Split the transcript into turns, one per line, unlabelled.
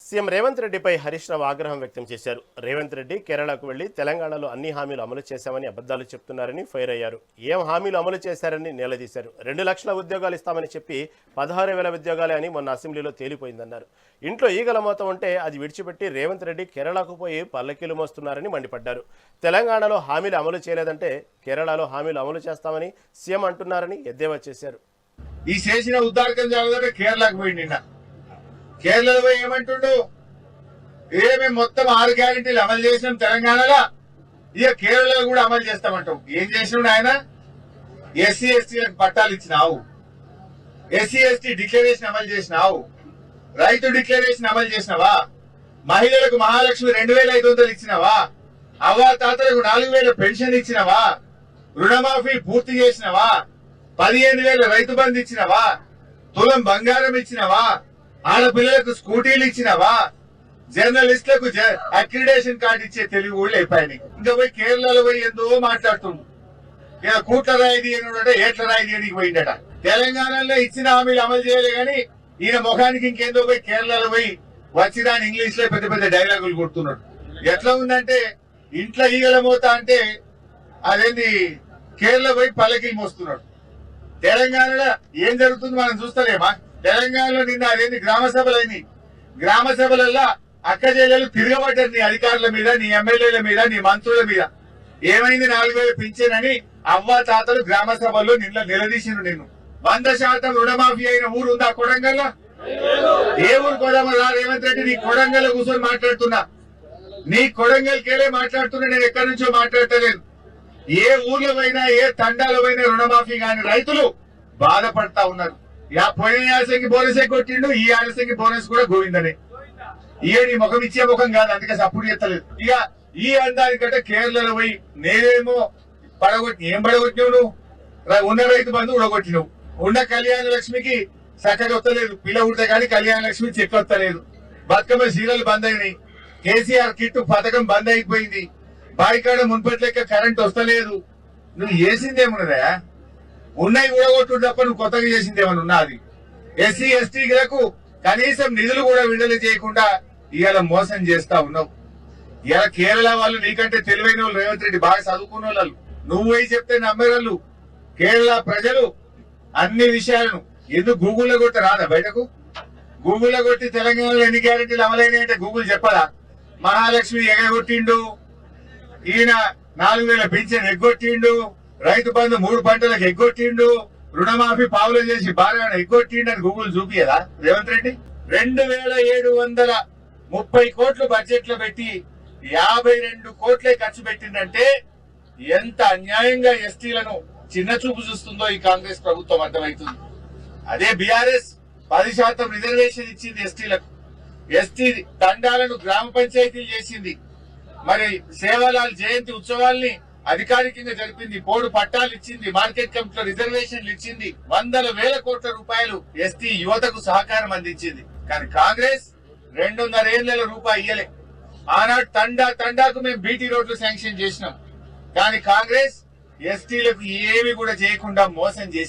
CM Revanth రెడ్డిపై హరీష్ రావు ఆగ్రహం వ్యక్తం చేశారు. రేవంత్ రెడ్డి కేరళకు వెళ్లి తెలంగాణలో అన్ని హామీలు అమలు చేశామని అబద్ధాలు చెప్తున్నారని ఫైర్ అయ్యారు. ఏం హామీలు అమలు చేశారని నిలదీశారు. 2 లక్షల ఉద్యోగాలు ఇస్తామని చెప్పి 16,000 ఉద్యోగాలే అని మొన్న అసెంబ్లీలో తేలిపోయిందన్నారు. ఇంట్లో ఈగల మోత ఉంటే అది విడిచిపెట్టి రేవంత్ రెడ్డి కేరళకు పోయి పల్లకీలు మోస్తున్నారని మండిపడ్డారు. తెలంగాణలో హామీలు అమలు చేయలేదంటే కేరళలో హామీలు అమలు చేస్తామని సీఎం అంటున్నారని ఎద్దేవా చేశారు.
ఈ చేసిన ఉద్దారకం జరగదంటే కేరళకు పోయింది. నిన్న కేరళలో పోయి ఏమంటుండు, మేము మొత్తం 6 గ్యారెంటీలు అమలు చేసినాం తెలంగాణలో, ఇక కేరళలో కూడా అమలు చేస్తామంటాం. ఏం చేసినాడు ఆయన? ఎస్సీ ఎస్టీలకు పట్టాలు ఇచ్చినావు, ఎస్సీ ఎస్టీ డిక్లరేషన్ అమలు చేసినావు, రైతు డిక్లరేషన్ అమలు చేసినావా, మహిళలకు మహాలక్ష్మి 2,500 ఇచ్చినావా, అవ్వా తాతలకు 4,000 పెన్షన్ ఇచ్చినావా, రుణమాఫీ పూర్తి చేసినావా, 15,000 రైతు బంధు ఇచ్చినావా, తులం బంగారం ఇచ్చినావా, ఆడపిల్లలకు స్కూటీలు ఇచ్చినావా, జర్నలిస్టులకు అక్రిడేషన్ కార్డు ఇచ్చే తెలివి కూడా అయిపోయాయి. ఇంకా పోయి కేరళలో పోయి ఎంతో మాట్లాడుతుండు. ఇక కూట్ల రాయి తీయనుంటే ఏట్ల రాయి తీయడానికి పోయిందట. తెలంగాణలో ఇచ్చిన హామీలు అమలు చేయలే గాని ఈయన ముఖానికి ఇంకేందో పోయి కేరళలో పోయి వచ్చిదాని ఇంగ్లీష్ లో పెద్ద పెద్ద డైలాగులు కొడుతున్నాడు. ఎట్లా ఉందంటే ఇంట్లో ఈగల మోత అంటే అదేంది కేరళ పోయి పల్లకి మోస్తున్నాడు. తెలంగాణలో ఏం జరుగుతుంది మనం చూస్తలేమా? తెలంగాణలో నిన్న అదేంది గ్రామ సభలైంది. గ్రామ సభలల్లో అక్క చెల్లెలు తిరగబడ్డారు నీ అధికారుల మీద, నీ ఎమ్మెల్యేల మీద, నీ మంత్రుల మీద. ఏమైంది? 4,000 పింఛనని అవ్వ తాతలు గ్రామ సభల్లో నిన్న నిలదీసిండు. నిన్ను 100% రుణమాఫీ అయిన ఊరు ఉందా కొడంగల్? ఏ ఊరు కొడమరా రేవంత్ రెడ్డి? నీ కొడంగల్ కూర్చొని మాట్లాడుతున్నా, నీ కొడంగల్కేలే మాట్లాడుతున్నా, నేను ఎక్కడి నుంచో మాట్లాడతలేదు. ఏ ఊర్లో పోయినా ఏ తండాలో పోయినా రుణమాఫీ కాని రైతులు బాధపడతా ఉన్నారు. పోయిన యాసకి బోనస్ కొట్టిండు, ఈ యాసకి బోనస్ కూడా గోవిందనే. నీ ముఖం ఇచ్చే ముఖం కాదు, అందుకే సపోర్ట్ చేస్తలేదు. ఇక ఈ అందానికంటే కేరళలో పోయి నేనేమో ఏం పడగొట్టినావు నువ్వు? ఉన్న రైతు బంధు ఉడగొట్టినావు, ఉన్న కళ్యాణ లక్ష్మికి చక్కగా వస్తలేదు, పిల్ల ఉడితే కానీ కళ్యాణ లక్ష్మి చెక్ వస్తలేదు, బతుకమ్మ సీరియల్ బంద్ అయినాయి, కేసీఆర్ కిట్ పథకం బంద్ అయిపోయింది, బాయికాడ మున్పటి లెక్క కరెంట్ వస్తలేదు. నువ్వు చేసిందేమున్నదా? ఉన్నాయి ఊడగొట్టు తప్ప నువ్వు కొత్తగా చేసిందేమన్నా ఉన్నది? ఎస్సీ ఎస్టీలకు కనీసం నిధులు కూడా విడుదల చేయకుండా ఇవాళ మోసం చేస్తా ఉన్నావు. ఇవాళ కేరళ వాళ్ళు నీకంటే తెలివైన వాళ్ళు, రేవంత్ రెడ్డి బాగా చదువుకున్న వాళ్ళు, నువ్వు పోయి చెప్తే నమ్మేవాళ్ళు. కేరళ ప్రజలు అన్ని విషయాలను ఎందుకు గూగుల్లో కొట్టి రాదా బయటకు? గూగుల్లో కొట్టి తెలంగాణలో ఎన్ని గ్యారెంటీలు అమలైనాయి అంటే గూగుల్ చెప్పదా? మహాలక్ష్మి ఎగగొట్టిండు, ఈయన 4,000 పింఛన్ ఎగ్గొట్టిండు, రైతు బంధు 3 పంటలకు ఎగ్గొట్టిండు, రుణమాఫీ పావులు చేసి బాగా ఎగ్గొట్టిండు అని గూగుల్ చూపియదా రేవంత్ రెడ్డి? 2,730 కోట్లు బడ్జెట్ లో పెట్టి 52 కోట్లే ఖర్చు పెట్టిందంటే ఎంత అన్యాయంగా ఎస్టీలను చిన్న చూపు చూస్తుందో ఈ కాంగ్రెస్ ప్రభుత్వం అర్థమవుతుంది. అదే బీఆర్ఎస్ 10% రిజర్వేషన్ ఇచ్చింది ఎస్టీలకు, ఎస్టీ తండాలను గ్రామ పంచాయతీలు చేసింది, మరి సేవాలాల్ జయంతి ఉత్సవాల్ని అధికారికంగా జరిపింది, పోడు పట్టాలు ఇచ్చింది, మార్కెట్ కమిటీలో రిజర్వేషన్లు ఇచ్చింది, 100,000 కోట్ల రూపాయలు ఎస్టీ యువతకు సహకారం అందించింది. కానీ కాంగ్రెస్ 2.5 ఏళ్ల రూపాయి ఇయ్యలే. ఆనాడు తండాకు మేము బీటీ రోడ్లు శాంక్షన్ చేసినాం, కానీ కాంగ్రెస్ ఎస్టీలకు ఏమి కూడా చేయకుండా మోసం చేసింది.